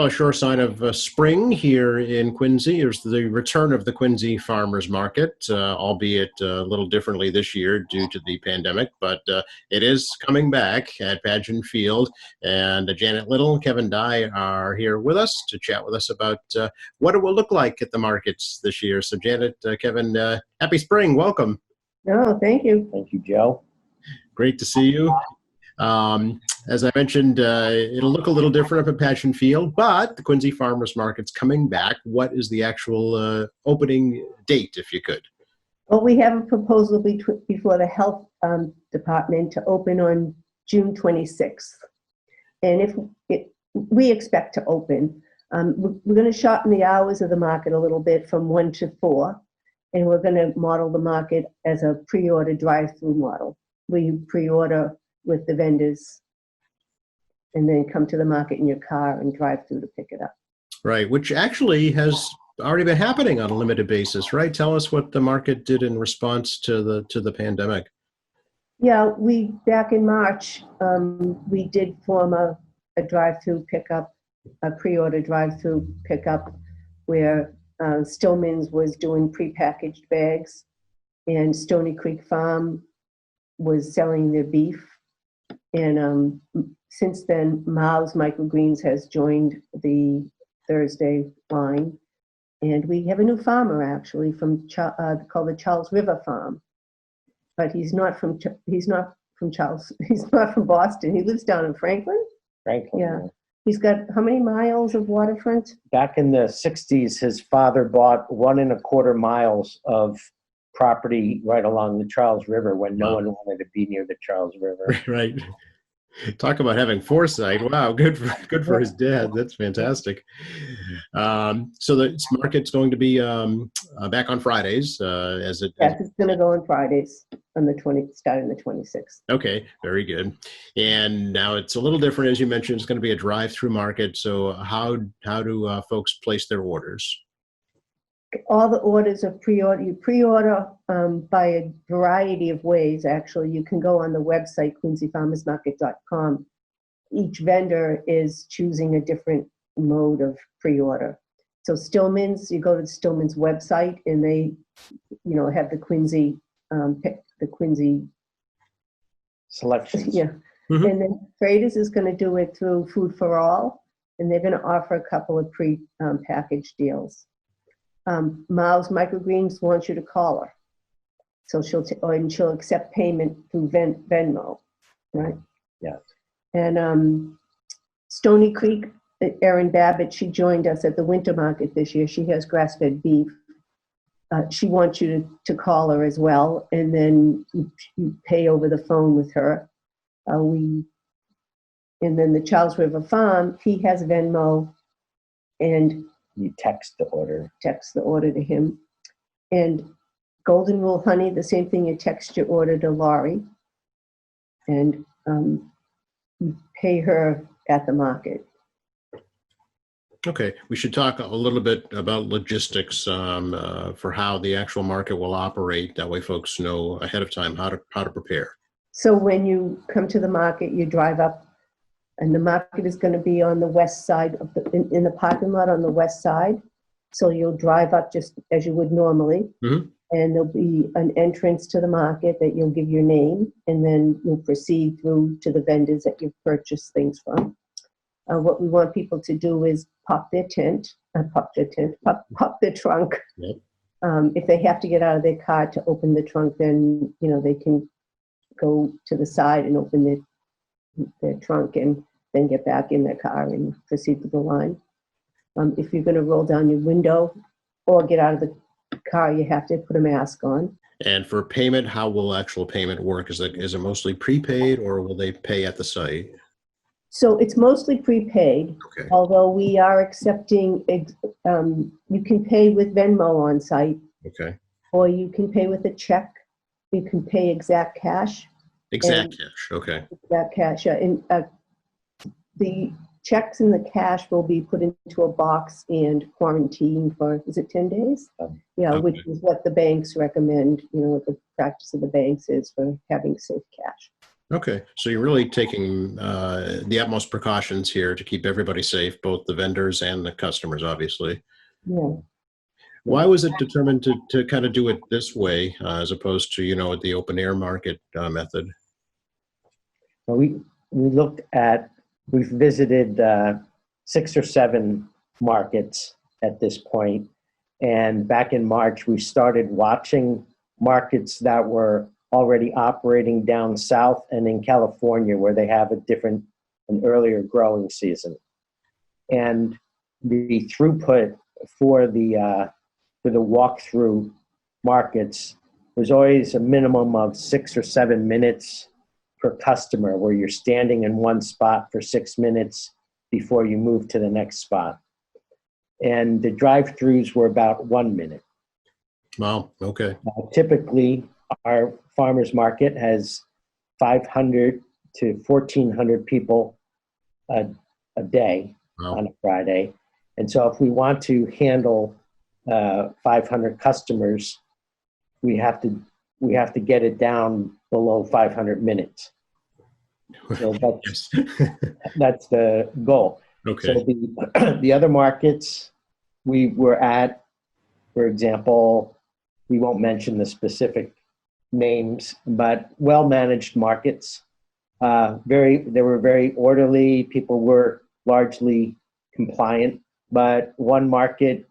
Well, a sure sign of spring here in Quincy is the return of the Quincy Farmers Market, albeit a little differently this year due to the pandemic, but it is coming back at Pageant Field. And Janet Little and Kevin Dye are here with us to chat with us about what it will look like at the markets this year. So Janet, Kevin, happy spring. Welcome. Oh, thank you. Thank you, Joe. Great to see you. As I mentioned, it'll look a little different up at Pageant Field, but the Quincy Farmers Market's coming back. What is the actual opening date, if you could? Well, we have a proposal before the health department to open on June 26th. And we expect to open, we're going to shorten the hours of the market a little bit from 1 to 4. And we're going to model the market as a pre-order drive-through model, where you pre-order with the vendors and then come to the market in your car and drive through to pick it up. Right, which actually has already been happening on a limited basis, right? Tell us what the market did in response to the pandemic. Yeah, back in March, we did form a drive-through pickup, a pre-order drive-through pickup, where Stillman's was doing prepackaged bags, and Stony Creek Farm was selling their beef. And since then, Miles Microgreens has joined the Thursday line, and we have a new farmer actually from called the Charles River Farm, but he's not from Boston. He lives down in Franklin. Yeah. He's got how many miles of waterfront? Back in the 60s, his father bought 1.25 miles of property right along the Charles River when no one wanted to be near the Charles River. Right. Talk about having foresight. Wow, good for his dad. That's fantastic. So the market's going to be back on Fridays. Yes, it's going to go on Fridays on starting the 26th. Okay, very good. And now it's a little different, as you mentioned. It's going to be a drive-through market. So how do folks place their orders? All the orders are pre-order. You pre-order by a variety of ways, actually. You can go on the website, quincyfarmersmarket.com. Each vendor is choosing a different mode of pre-order. So Stillman's, you go to the Stillman's website, and they, have the Quincy selections. Yeah. Mm-hmm. And then Traders is going to do it through Food for All, and they're going to offer a couple of pre-packaged deals. Miles Microgreens wants you to call her, so she'll accept payment through Venmo, right? Yeah. And Stony Creek, Erin Babbitt, she joined us at the winter market this year. She has grass-fed beef. She wants you to call her as well, and then you pay over the phone with her. And then the Charles River Farm, he has Venmo, and you text the order to him. And Golden Rule Honey, the same thing, you text your order to Laurie, and you pay her at the market. Okay, we should talk a little bit about logistics for how the actual market will operate. That way folks know ahead of time how to prepare. So when you come to the market, you drive up, and the market is going to be on the west side of in the parking lot on the west side. So you'll drive up just as you would normally, mm-hmm. And there'll be an entrance to the market that you'll give your name, and then you'll proceed through to the vendors that you've purchased things from. What we want people to do is pop their trunk. Yep. If they have to get out of their car to open the trunk, then they can go to the side and open their trunk and then get back in their car and proceed with the line. If you're going to roll down your window or get out of the car, you have to put a mask on. And for payment, how will actual payment work? Is it mostly prepaid, or will they pay at the site? So it's mostly prepaid, okay. Although we are accepting, you can pay with Venmo on site. Okay. Or you can pay with a check. You can pay exact cash. Exact cash, okay. Exact cash, yeah. And the checks and the cash will be put into a box and quarantined for, is it 10 days? Yeah, okay. Which is what the banks recommend, what the practice of the banks is for having safe cash. Okay, so you're really taking the utmost precautions here to keep everybody safe, both the vendors and the customers, obviously. Yeah. Why was it determined to kind of do it this way as opposed to, the open air market method? Well, we looked at, we've visited 6 or 7 markets at this point, and back in March, we started watching markets that were already operating down south and in California, where they have an earlier growing season. And the throughput for the walkthrough markets was always a minimum of 6 or 7 minutes per customer, where you're standing in one spot for 6 minutes before you move to the next spot. And the drive-throughs were about 1 minute. Wow, okay. Typically, our farmers market has 500 to 1,400 people a day Wow. on a Friday. And so if we want to handle 500 customers, we have to get it down below 500 minutes. So Yes. that's the goal. Okay. So the other markets we were at, for example, we won't mention the specific names, but well-managed markets. They were very orderly. People were largely compliant. But one market,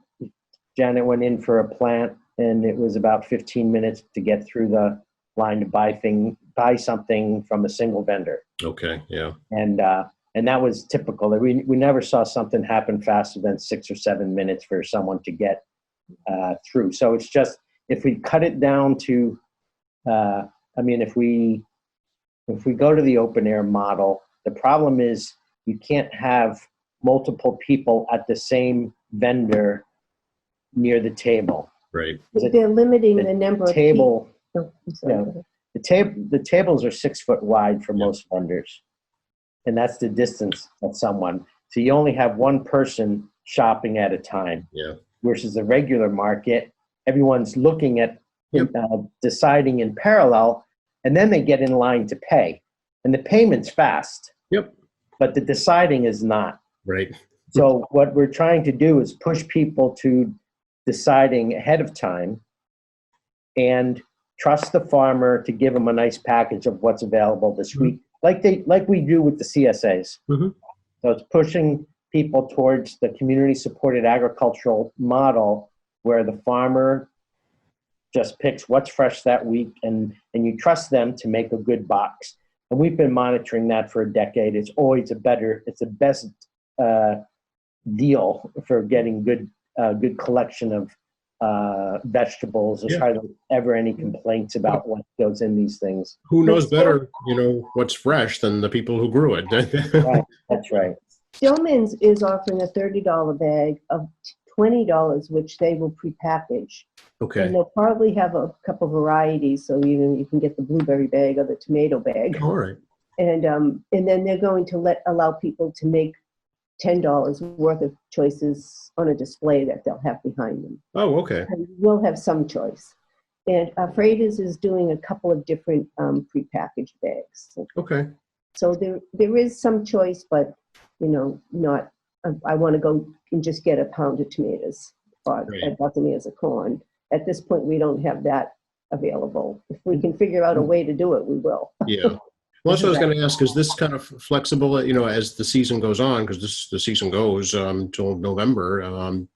Janet went in for a plant, and it was about 15 minutes to get through the line to buy something from a single vendor. Okay, yeah. And that was typical. We never saw something happen faster than 6 or 7 minutes for someone to get through. So it's just, if we cut it down to, if we go to the open air model, the problem is you can't have multiple people at the same vendor near the table. Right. They're limiting the number of Table, people. Oh, I'm sorry. yeah. The tables are 6 foot wide for most vendors, and that's the distance of someone. So you only have one person shopping at a time. Yeah. Versus the regular market, everyone's looking at Yep. deciding in parallel, and then they get in line to pay, and the payment's fast. Yep. But the deciding is not. Right. So what we're trying to do is push people to deciding ahead of time and trust the farmer to give them a nice package of what's available this week, like we do with the CSAs. Mhm. So it's pushing people towards the community-supported agricultural model, where the farmer just picks what's fresh that week, and you trust them to make a good box. And we've been monitoring that for a decade. It's always it's the best deal for getting good collection of vegetables. There's Yeah. hardly ever any complaints about what goes in these things. Who knows better, what's fresh than the people who grew it? Right, that's right. Stillman's is offering a $30 bag of $20, which they will prepackage. Okay. And they'll probably have a couple varieties, so you can get the blueberry bag or the tomato bag. All right. And then they're going to allow people to make $10 worth of choices on a display that they'll have behind them. Oh, okay. And we'll have some choice. And Freitas is doing a couple of different prepackaged bags. Okay. So there is some choice, but not. I want to go and just get a pound of tomatoes or a dozen ears of corn. At this point, we don't have that available. If we can figure out a way to do it, we will. Yeah. Well, that's what I was going to ask. Is this kind of flexible, as the season goes on? Because the season goes till November.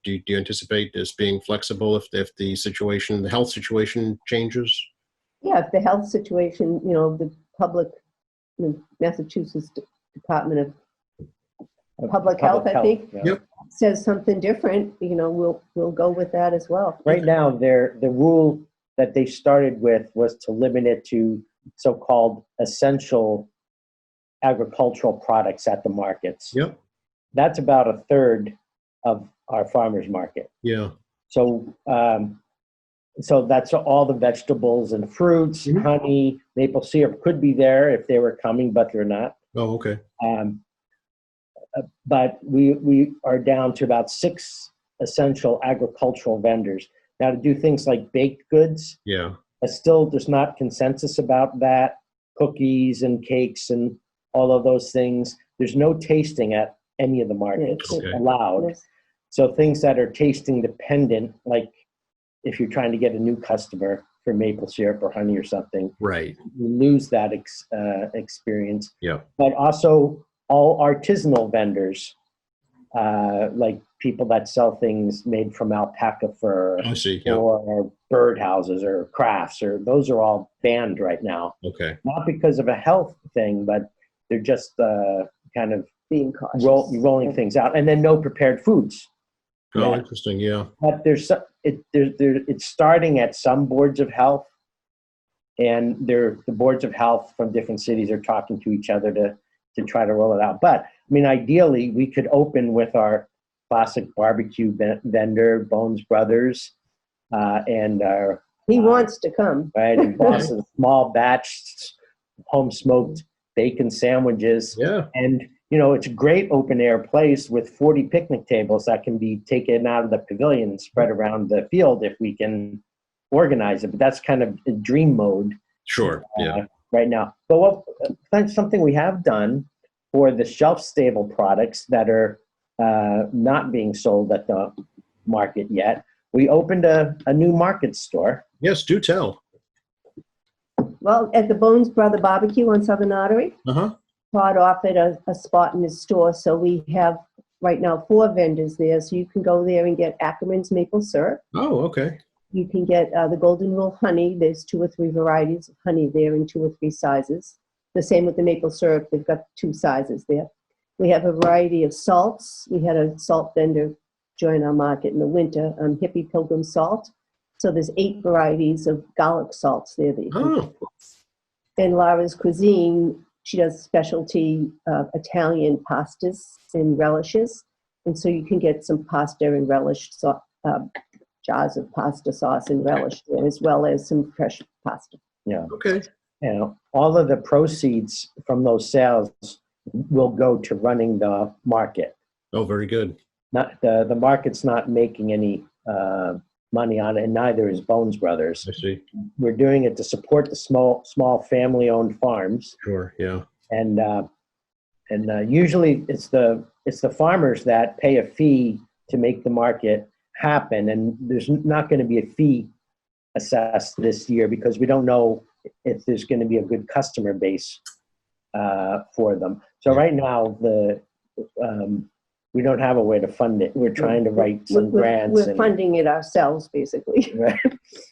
Do you anticipate this being flexible if the health situation changes? Yeah, if the health situation, the Massachusetts Department of Public Health, I think, yeah. Yep. says something different, we'll go with that as well. Right now, the rule that they started with was to limit it to so-called essential agricultural products at the markets. Yep. That's about a third of our farmers market. Yeah. So that's all the vegetables and fruits, Mhm. honey, maple syrup could be there if they were coming, but they're not. Oh, okay. But we are down to about 6 essential agricultural vendors. Now, to do things like baked goods, Yeah. there's not consensus about that. cookies and cakes and all of those things. There's no tasting at any of the markets Okay. allowed. Yes. So things that are tasting dependent, like if you're trying to get a new customer for maple syrup or honey or something, Right. you lose that experience. Yeah. But also all artisanal vendors, like people that sell things made from alpaca fur I see. Yeah. or birdhouses or crafts, or those are all banned right now. Okay. Not because of a health thing, but they're just kind of Being cautious. rolling things out. And then no prepared foods. Oh, Yeah. interesting. Yeah. But it's starting at some boards of health, and the boards of health from different cities are talking to each other to try to roll it out. But I mean, ideally, we could open with our classic barbecue vendor, Bones Brothers, and our He wants to come. right in Boston, small batch, home smoked bacon sandwiches. Yeah. And, you know, it's a great open air place with 40 picnic tables that can be taken out of the pavilion and spread around the field if we can organize it. But that's kind of a dream mode Sure. Yeah. right now. But that's something we have done for the shelf stable products that are not being sold at the market yet. We opened a new market store. Yes. Do tell. Well, at the Bones Brother Barbecue on Southern Artery, Uh-huh. Todd offered a spot in his store. So we have right now 4 vendors there. So you can go there and get Ackerman's maple syrup. Oh, okay. You can get the Golden Rule honey. There's 2 or 3 varieties of honey there in 2 or 3 sizes. The same with the maple syrup. They've got 2 sizes there. We have a variety of salts. We had a salt vendor join our market in the winter, Hippie Pilgrim Salt. So there's 8 varieties of garlic salts there that you can Oh, And Lara's Cuisine, she does specialty Italian pastas and relishes. And so you can get some pasta and relish, jars of pasta sauce and relish there, as well as some fresh pasta. Yeah. okay. You know, all of the proceeds from those sales will go to running the market. Oh, very good. Not the market's not making any money on it, and neither is Bones Brothers. I see. We're doing it to support the small family-owned farms, Sure. Yeah. and usually it's the farmers that pay a fee to make the market happen, and there's not going to be a fee assessed this year because we don't know if there's going to be a good customer base for them. So right now we don't have a way to fund it. We're trying to write some grants. We're funding it ourselves, basically. Right.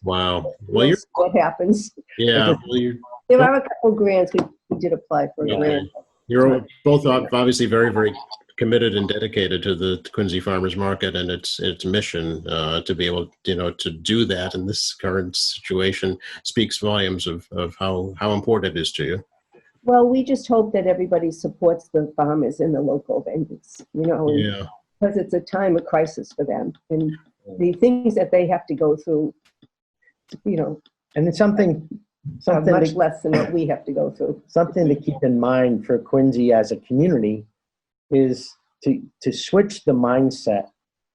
Wow. Well, We'll you're, see what happens. yeah. Well, There are a couple grants. We did apply for a Okay. grant. You're both obviously very, very committed and dedicated to the Quincy Farmers Market and its mission. To be able, to do that in this current situation speaks volumes of how important it is to you. Well, we just hope that everybody supports the farmers and the local vendors, and Yeah. because it's a time of crisis for them. And the things that they have to go through, And it's something are much to, less than what we have to go through. something to keep in mind for Quincy as a community is to switch the mindset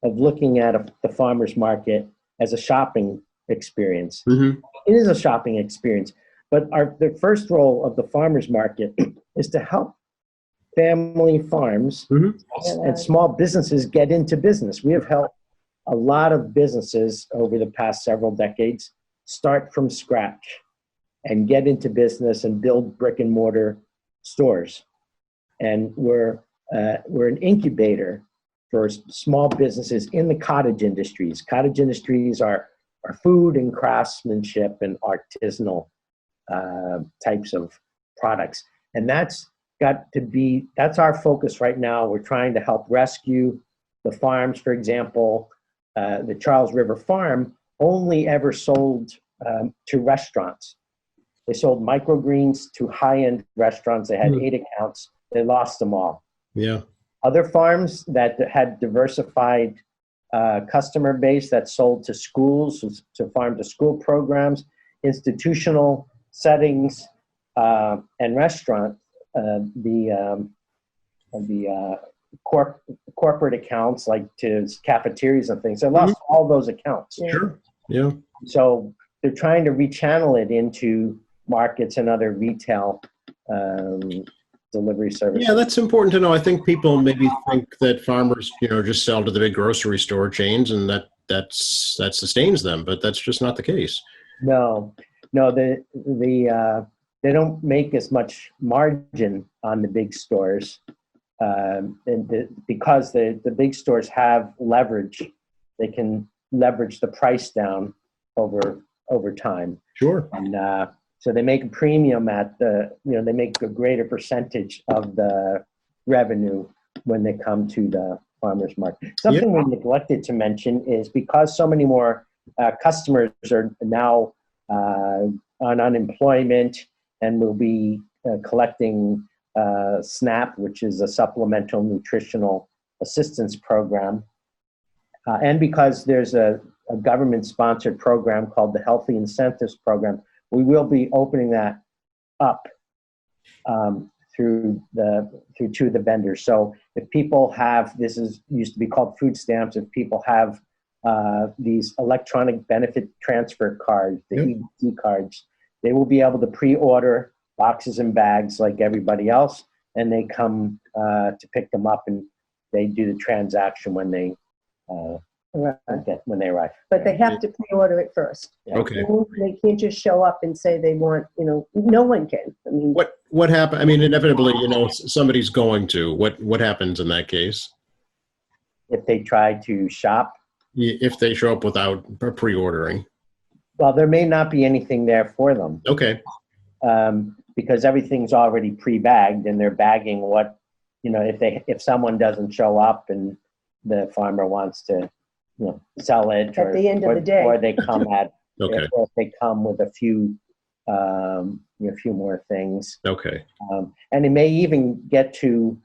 of looking at the farmers market as a shopping experience. Mm-hmm. It is a shopping experience, but the first role of the farmers market is to help family farms and small businesses get into business. We have helped a lot of businesses over the past several decades start from scratch and get into business and build brick and mortar stores. And we're an incubator for small businesses in the cottage industries. Cottage industries are food and craftsmanship and artisanal types of products. And that's our focus right now. We're trying to help rescue the farms. For example, the Charles River Farm only ever sold to restaurants. They sold microgreens to high-end restaurants. They had 8 accounts. They lost them all. Yeah. Other farms that had diversified customer base that sold to schools, to farm-to-school programs, institutional settings, and restaurant, the corporate accounts like to cafeterias and things. They lost all those accounts. Yeah. Sure. Yeah. So they're trying to rechannel it into markets and other retail delivery services. Yeah, that's important to know. I think people maybe think that farmers, just sell to the big grocery store chains and that sustains them, but that's just not the case. No, they don't make as much margin on the big stores, because the big stores have leverage. They can leverage the price down over time, Sure. and so they make a premium at they make a greater percentage of the revenue when they come to the farmers market. Something we neglected to mention is because so many more customers are now on unemployment and will be collecting SNAP, which is a supplemental nutritional assistance program. And because there's a government-sponsored program called the Healthy Incentives Program, we will be opening that up through to the vendors. So if people have, used to be called food stamps, if people have these electronic benefit transfer cards, the EBT cards, they will be able to pre-order boxes and bags like everybody else, and they come to pick them up, and they do the transaction when they arrive. But they have to pre-order it first. Okay. They can't just show up and say they want, no one can. I mean, What happened? I mean, inevitably, somebody's going to. What happens in that case? If they try to shop, If they show up without pre-ordering. well, there may not be anything there for them. Okay. Because everything's already pre-bagged, and they're bagging what, if someone doesn't show up and the farmer wants to, sell it, At the end of the day. or they come Okay. or if they come with a few more things. Okay. And it may even get to,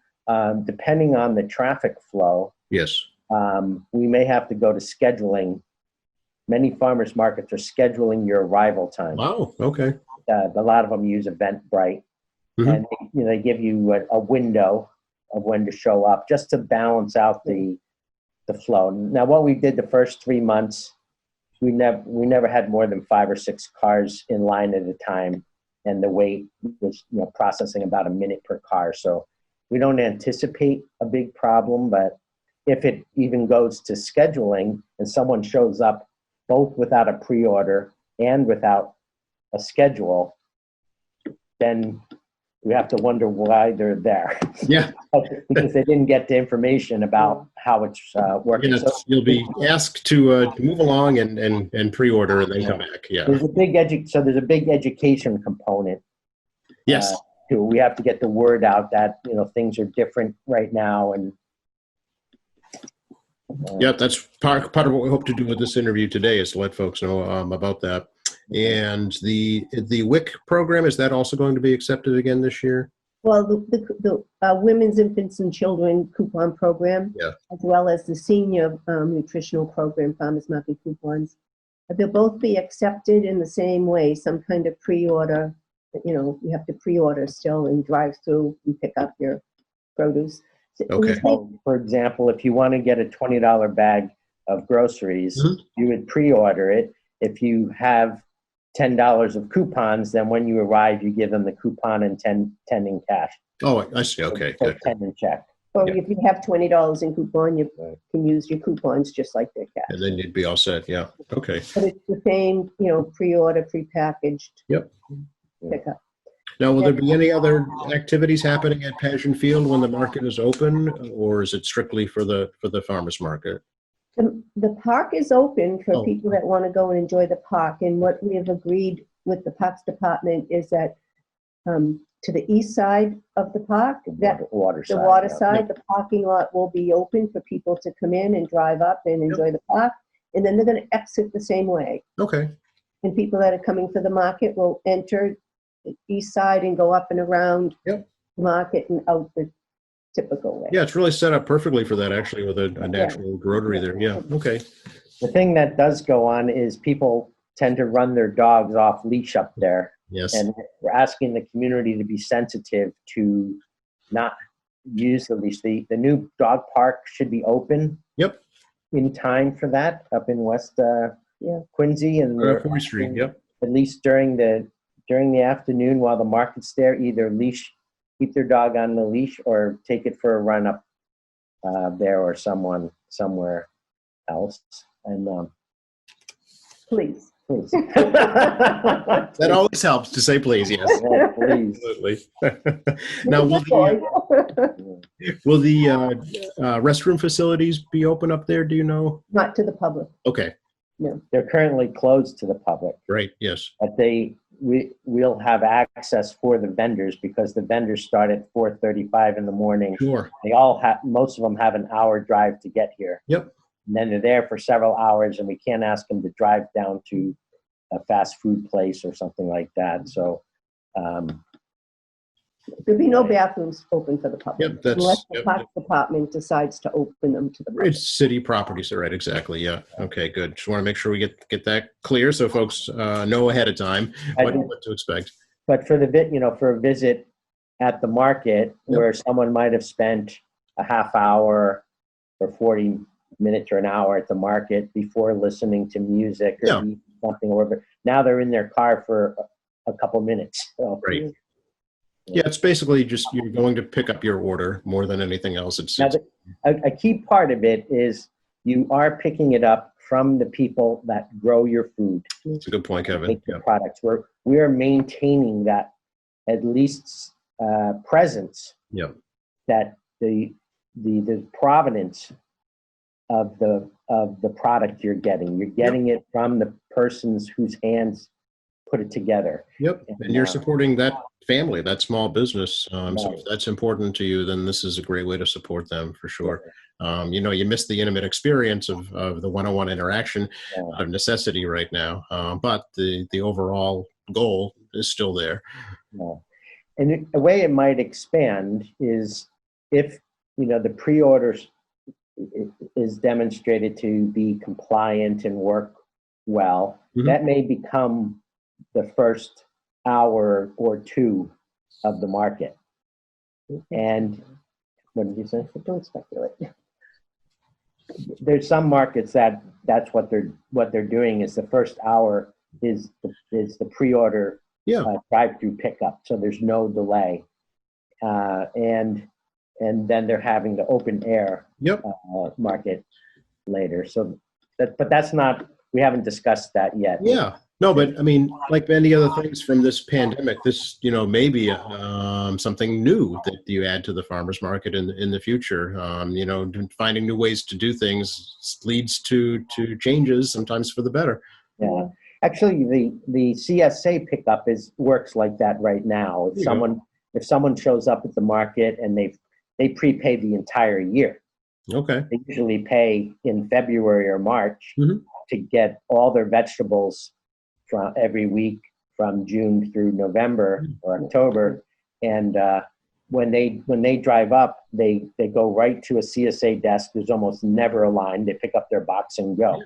depending on the traffic flow, Yes. we may have to go to scheduling. Many farmers markets are scheduling your arrival time. Wow. Okay. A lot of them use Eventbrite, Mhm. and they give you a window of when to show up just to balance out the flow. Now, what we did the first 3 months, we never had more than 5 or 6 cars in line at a time, and the wait was processing about a minute per car. So we don't anticipate a big problem, but if it even goes to scheduling and someone shows up both without a pre-order and without a schedule, then we have to wonder why they're there. Yeah. Because they didn't get the information about how it's working. Yes, So you'll be asked to move along and pre-order and then come back. Yeah. there's a big education component. Yes. We have to get the word out that things are different right now, and Yeah, that's part of what we hope to do with this interview today is to let folks know about that. And the WIC program, is that also going to be accepted again this year? well, the Women's, Infants, and Children coupon program, Yeah. as well as the senior nutritional program, farmers market coupons, they'll both be accepted in the same way, some kind of pre-order. You have to pre-order still and drive through and pick up your produce. Okay. so, for example, if you want to get a $20 bag of groceries, Mhm. you would pre-order it. If you have $10 of coupons, then when you arrive, you give them the coupon and 10 in cash. Oh, I see. Okay. So Good. 10 in check. Or Yeah. if you have $20 in coupon, you can use your coupons just like their cash. And then you'd be all set. Yeah. Okay. But it's the same, pre-order, prepackaged Yep. pickup. Now, will there be any other activities happening at Passion Field when the market is open, or is it strictly for the farmers market? The park is open for Oh. people that want to go and enjoy the park. And what we have agreed with the Parks Department is that to the east side of the park, that Water the side. water yeah. side, the parking lot will be open for people to come in and drive up and enjoy the park. And then they're going to exit the same way. Okay. And people that are coming for the market will enter the east side and go up and around Yep. the market and out the typical way. Yeah, it's really set up perfectly for that, actually, with a natural rotary there. Yeah. Okay. The thing that does go on is people tend to run their dogs off leash up there. Yes. And we're asking the community to be sensitive to not use the leash. The new dog park should be open Yep. in time for that up in West Yeah. Quincy, and we're 40th Street. Yep. at least during the during the afternoon while the market's there, either keep their dog on the leash or take it for a run up there or somewhere else. And Please. please. That always helps to say please, yes. Yeah, please. Absolutely. Now, will the restroom facilities be open up there? Do you know? Not to the public. Okay, They're currently closed to the public, great, yes. but we'll have access for the vendors because the vendors start at 4:35 in the morning. Sure. Most of them have an hour drive to get here. Yep. And then they're there for several hours, and we can't ask them to drive down to a fast food place or something like that. So, There'll be no bathrooms open for the public. Yep, that's- Unless the yep, Parks Department decides to open them to the public. It's city properties, right? Exactly. Yeah. Okay. Good. Just want to make sure we get that clear so folks know ahead of time what to expect. but for for a visit at the market where someone might have spent a half hour or 40 minutes or an hour at the market before listening to music or eating something, or now they're in their car for a couple minutes. So, Right. Yeah, it's basically just you're going to pick up your order more than anything else. Now, a key part of it is you are picking it up from the people that grow your food. It's a good point, Kevin. Make the products. We are maintaining that at least presence. Yeah. That the provenance of the product you're getting. You're getting it from the persons whose hands put it together. Yep. And you're supporting that family, that small business. So if that's important to you, then this is a great way to support them for sure. You miss the intimate experience of the one-on-one interaction out of necessity right now. But the overall goal is still there. Yeah. And a way it might expand is if, the pre-orders is demonstrated to be compliant and work well, that may become the first hour or two of the market. And what did you say? Don't speculate. There's some markets that's what they're doing is the first hour is the pre-order drive-through pickup, so there's no delay, and then they're having the open air market later. So but that's not, we haven't discussed that yet. Yeah. No, but I mean, like many other things from this pandemic, this, may be something new that you add to the farmers market in the future. Finding new ways to do things leads to changes, sometimes for the better. Yeah. Actually, the CSA pickup works like that right now. If someone shows up at the market and they prepay the entire year. Okay. They usually pay in February or March to get all their vegetables from every week from June through November or October. And when they drive up, they go right to a CSA desk. There's almost never a line. They pick up their box and go.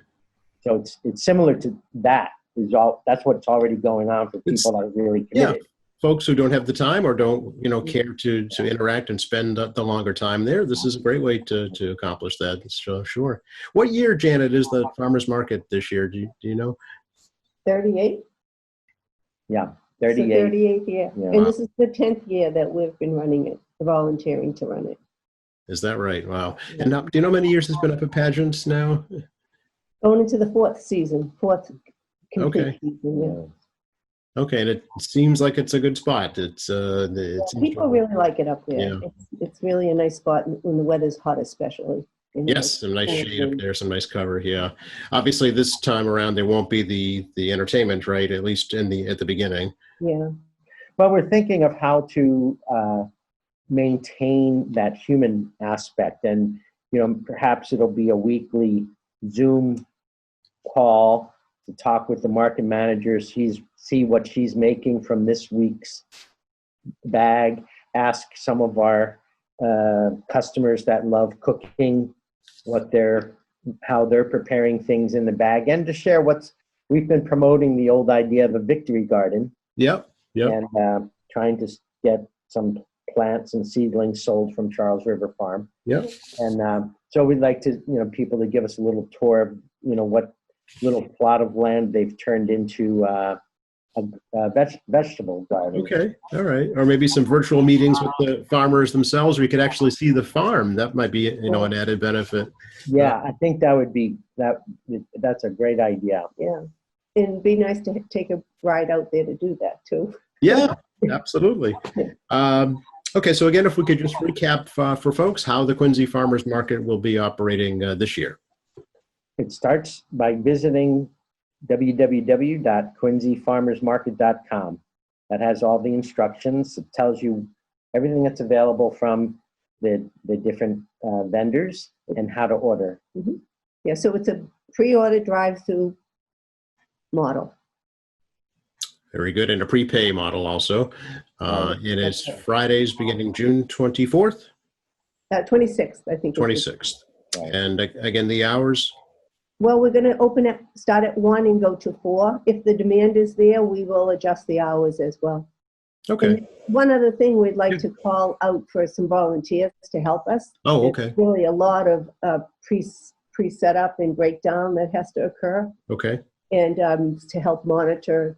So it's similar to that. That's what's already going on for people that are really committed. Yeah. Folks who don't have the time or don't, care to interact and spend the longer time there, this is a great way to accomplish that. So, sure. What year, Janet, is the farmers market this year? Do you know? 38? Yeah, 38. So 38th year. Yeah. And this is the 10th year that we've been running it, volunteering to run it. Is that right? Wow. And do you know how many years it's been up at Pageants now? Going into the fourth season, complete Okay. season, yeah. Okay, and it seems like it's a good spot. It's People really like it up there. Yeah. It's really a nice spot when the weather's hot, especially. Yes, some nice shade up there, some nice cover. Yeah, obviously this time around there won't be the entertainment, right? At least at the beginning. Yeah. But we're thinking of how to maintain that human aspect, and perhaps it'll be a weekly Zoom call to talk with the market managers, see what she's making from this week's bag, ask some of our customers that love cooking how they're preparing things in the bag, and to share we've been promoting the old idea of a victory garden. Yep. And trying to get some plants and seedlings sold from Charles River Farm. Yep. And so we'd like to, people to give us a little tour of, what little plot of land they've turned into vegetable garden. Okay, all right. Or maybe some virtual meetings with the farmers themselves, where you could actually see the farm. That might be, an added benefit. Yeah, I think that would be, that's a great idea. Yeah. And it'd be nice to take a ride out there to do that too. Yeah, absolutely. Okay, so again, if we could just recap for folks how the Quincy Farmers Market will be operating this year. It starts by visiting www.quincyfarmersmarket.com. That has all the instructions. It tells you everything that's available from the different vendors and how to order. Mhm. Yeah, so it's a pre-order drive-through model. Very good. And a prepay model also. It is Fridays beginning June 24th, 26th, I think. 26th. Right. And again, the hours. Well, we're going to start at 1 and go to 4. If the demand is there, we will adjust the hours as well. Okay. And one other thing, we'd like to call out for some volunteers to help us. Oh, There's okay. really a lot of pre-setup and breakdown that has to occur, Okay. and to help monitor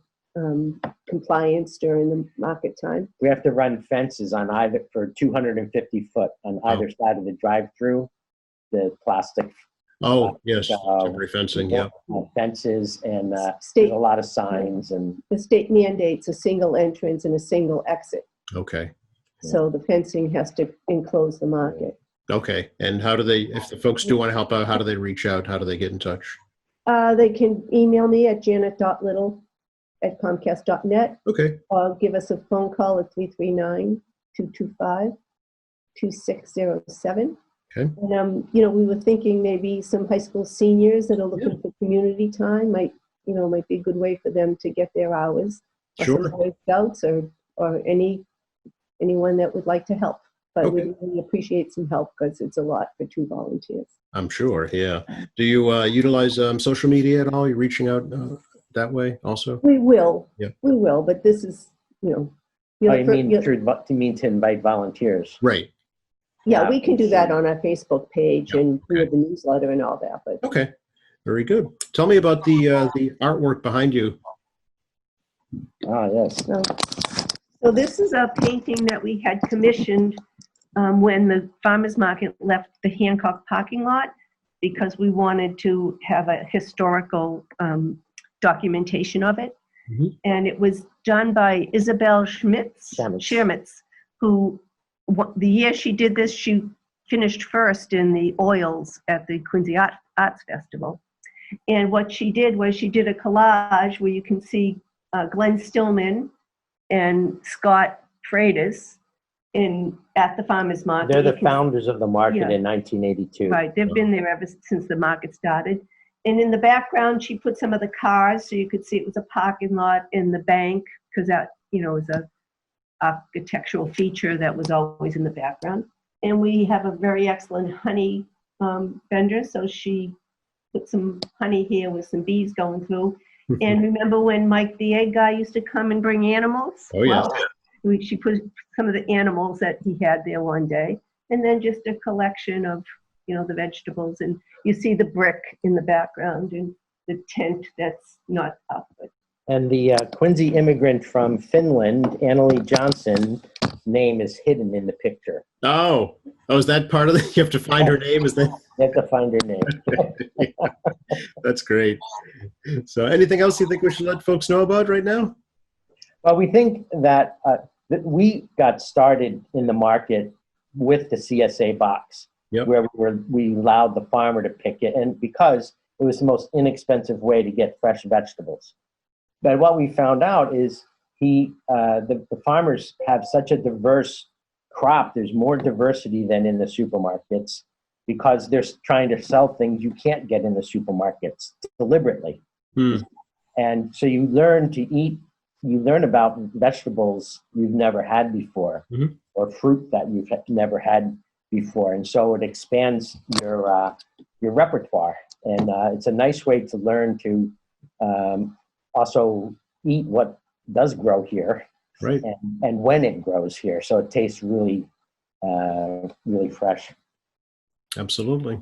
compliance during the market time. We have to run fences on either for 250 foot on either side of the drive-through. The plastic Oh, yes. Temporary fencing. Yeah. fences, and there's State, a lot of signs, and the state mandates a single entrance and a single exit. Okay. So the fencing has to enclose the market. Okay. And how do they, if the folks do want to help out, how do they reach out? How do they get in touch? They can email me at janet.little@comcast.net, Okay. or give us a phone call at 339-225-2607. Okay. And, we were thinking maybe some high school seniors that are looking for community time might be a good way for them to get their hours. Or Sure. some Boy Scouts or anyone that would like to help. But Okay. we really appreciate some help because it's a lot for 2 volunteers. I'm sure. Yeah. Do you utilize social media at all? You're reaching out that way also? We will. Yeah. We will, but this is, you mean to invite volunteers? Right. yeah, we can do that on our Facebook page and through the newsletter and all that. But Okay. Very good. Tell me about the artwork behind you. Ah, yes. So this is a painting that we had commissioned when the farmers market left the Hancock parking lot, because we wanted to have a historical documentation of it. Mhm. And it was done by Isabel Schirmitz, who, the year she did this, she finished first in the oils at the Quincy Arts Festival. And what she did was she did a collage where you can see Glenn Stillman and Scott Freitas at the farmers market. They're the founders of the market Yeah. in 1982. Right, they've been there ever since the market started. And in the background, she put some of the cars, so you could see it was a parking lot in the bank, because that, was a architectural feature that was always in the background. And we have a very excellent honey vendor, so she put some honey here with some bees going through. And remember when Mike the egg guy used to come and bring animals? Oh, yes. She put some of the animals that he had there one day, and then just a collection of, the vegetables. And you see the brick in the background and the tent that's not up. But And the Quincy immigrant from Finland, Annalie Johnson, name is hidden in the picture. Oh, is that part of it? You have to find her name? Is that? You have to find her name. That's great. So anything else you think we should let folks know about right now? Well, we think that we got started in the market with the CSA box, where we allowed the farmer to pick it, and because it was the most inexpensive way to get fresh vegetables. But what we found out is the farmers have such a diverse crop. There's more diversity than in the supermarkets, because they're trying to sell things you can't get in the supermarkets deliberately. And so you learn about vegetables you've never had before, or fruit that you've never had before. And so it expands your repertoire. And it's a nice way to learn to also eat what does grow here, right? And when it grows here. So it tastes really, really fresh. Absolutely.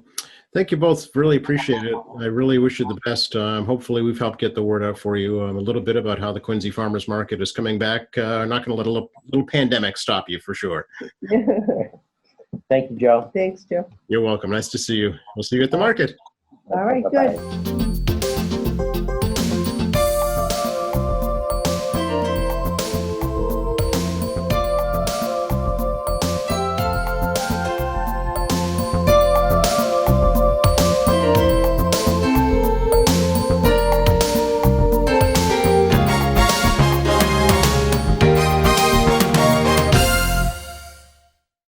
Thank you both. Really appreciate it. I really wish you the best. Hopefully, we've helped get the word out for you a little bit about how the Quincy Farmers Market is coming back. Not going to let a little pandemic stop you for sure. Thank you, Joe. Thanks, Joe. You're welcome. Nice to see you. We'll see you at the market. All right, Bye-bye. good.